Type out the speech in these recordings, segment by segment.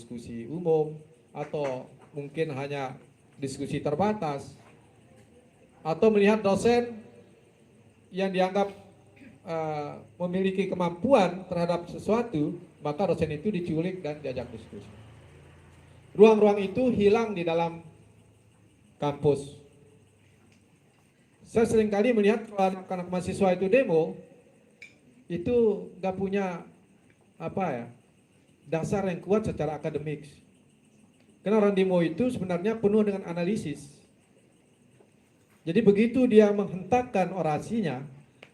diskusi umum, atau mungkin hanya diskusi terbatas, atau melihat dosen yang dianggap memiliki kemampuan terhadap sesuatu, maka dosen itu diculik dan diajak diskusi. Ruang-ruang itu hilang di dalam kampus. Saya seringkali melihat kalau anak-anak mahasiswa itu demo, itu nggak punya dasar yang kuat secara akademik. Karena orang demo itu sebenarnya penuh dengan analisis. Jadi begitu dia menghentakkan orasinya,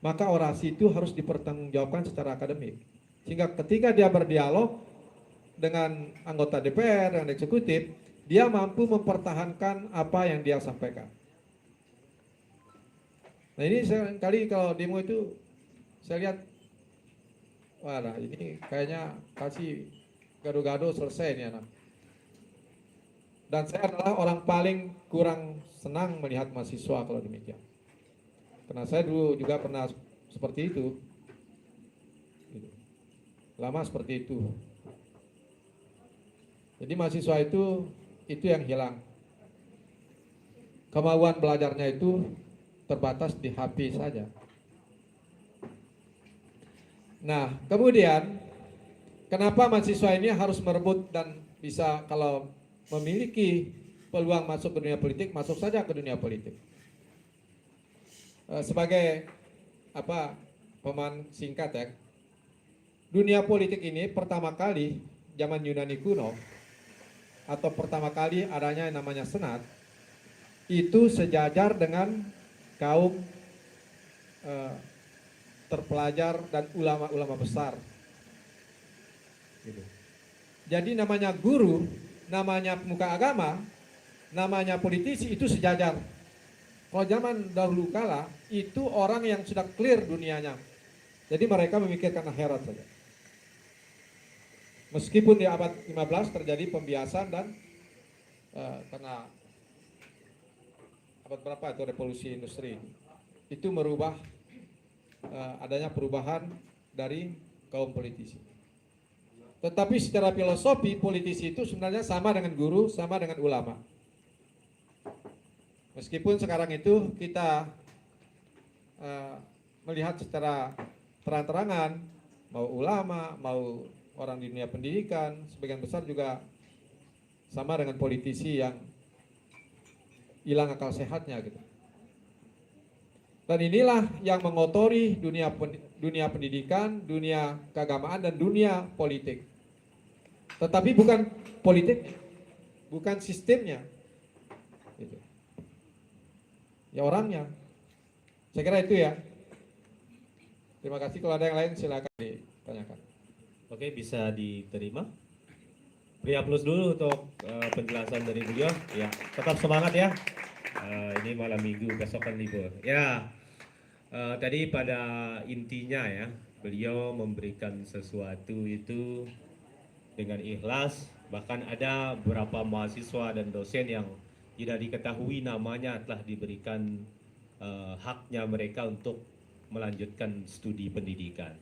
maka orasi itu harus dipertanggungjawabkan secara akademik. Sehingga ketika dia berdialog dengan anggota DPR dan eksekutif, dia mampu mempertahankan apa yang dia sampaikan. Nah ini kali kalau demo itu saya lihat, wah ini kayaknya kasih gado-gado selesai nih anak. Dan saya adalah orang paling kurang senang melihat mahasiswa kalau demikian. Karena saya dulu juga pernah seperti itu. Lama seperti itu. Jadi mahasiswa itu yang hilang. Kemauan belajarnya itu terbatas di HP saja. Nah, kemudian kenapa mahasiswa ini harus merebut dan bisa kalau memiliki peluang masuk ke dunia politik, masuk saja ke dunia politik. Sebagai pemahaman singkat ya, dunia politik ini pertama kali zaman Yunani kuno atau pertama kali adanya yang namanya senat, itu sejajar dengan kaum terpelajar dan ulama-ulama besar. Gitu. Jadi namanya guru, namanya pemuka agama, namanya politisi itu sejajar. Kalau zaman dahulu kala itu orang yang sudah clear dunianya. Jadi mereka memikirkan akhirat saja. Meskipun di abad 15 terjadi pembiasan dan karena abad berapa itu revolusi industri itu merubah adanya perubahan dari kaum politisi. Tetapi secara filosofi politisi itu sebenarnya sama dengan guru, sama dengan ulama. Meskipun sekarang itu kita melihat secara terang-terangan, mau ulama, mau orang di dunia pendidikan, sebagian besar juga sama dengan politisi yang hilang akal sehatnya gitu. Dan inilah yang mengotori dunia pendidikan, dunia keagamaan, dan dunia politik. Tetapi bukan politik, bukan sistemnya, gitu. Ya orangnya. Saya kira itu ya. Terima kasih. Kalau ada yang lain silakan ditanyakan. Oke, bisa diterima. Beri aplaus dulu untuk penjelasan dari beliau. Ya, tetap semangat ya. Ini malam minggu, besok kan libur. Ya, tadi pada intinya ya, beliau memberikan sesuatu itu dengan ikhlas. Bahkan ada beberapa mahasiswa dan dosen yang tidak diketahui namanya telah diberikan haknya mereka untuk melanjutkan studi pendidikan.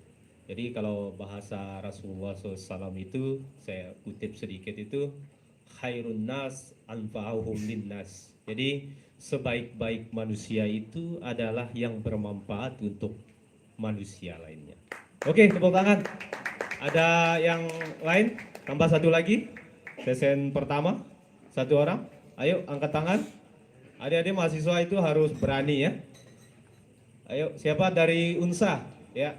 Jadi kalau bahasa Rasulullah SAW itu, saya kutip sedikit itu, khairun nas anfa'uhum linnas. Jadi sebaik-baik manusia itu adalah yang bermanfaat untuk manusia lainnya. Oke, tepuk tangan. Ada yang lain? Tambah satu lagi. Sesen pertama, satu orang. Ayo angkat tangan. Adik-adik mahasiswa itu harus berani ya. Ayo, siapa dari Unsa? Ya.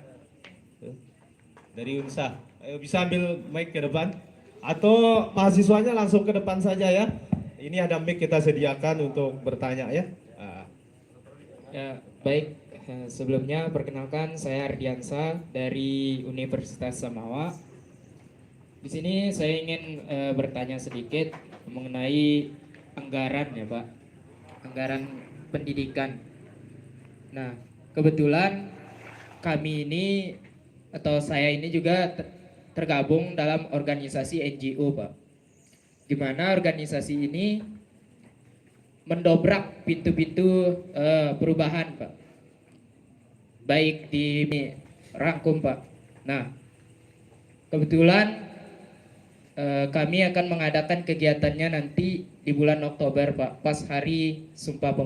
Dari Unsa. Ayo, bisa ambil mic ke depan. Atau mahasiswanya langsung ke depan saja ya. Ini ada mic kita sediakan untuk bertanya ya. Ya, baik. Sebelumnya perkenalkan saya Ardiansa dari Universitas Samawa. Di sini saya ingin bertanya sedikit mengenai anggaran ya Pak. Anggaran pendidikan. Nah, kebetulan kami ini atau saya ini juga tergabung dalam organisasi NGO Pak. Di mana organisasi ini mendobrak pintu-pintu perubahan Pak. Baik di rangkum Pak. Nah, kebetulan kami akan mengadakan kegiatannya nanti di bulan Oktober Pak, pas hari Sumpah Pemuda.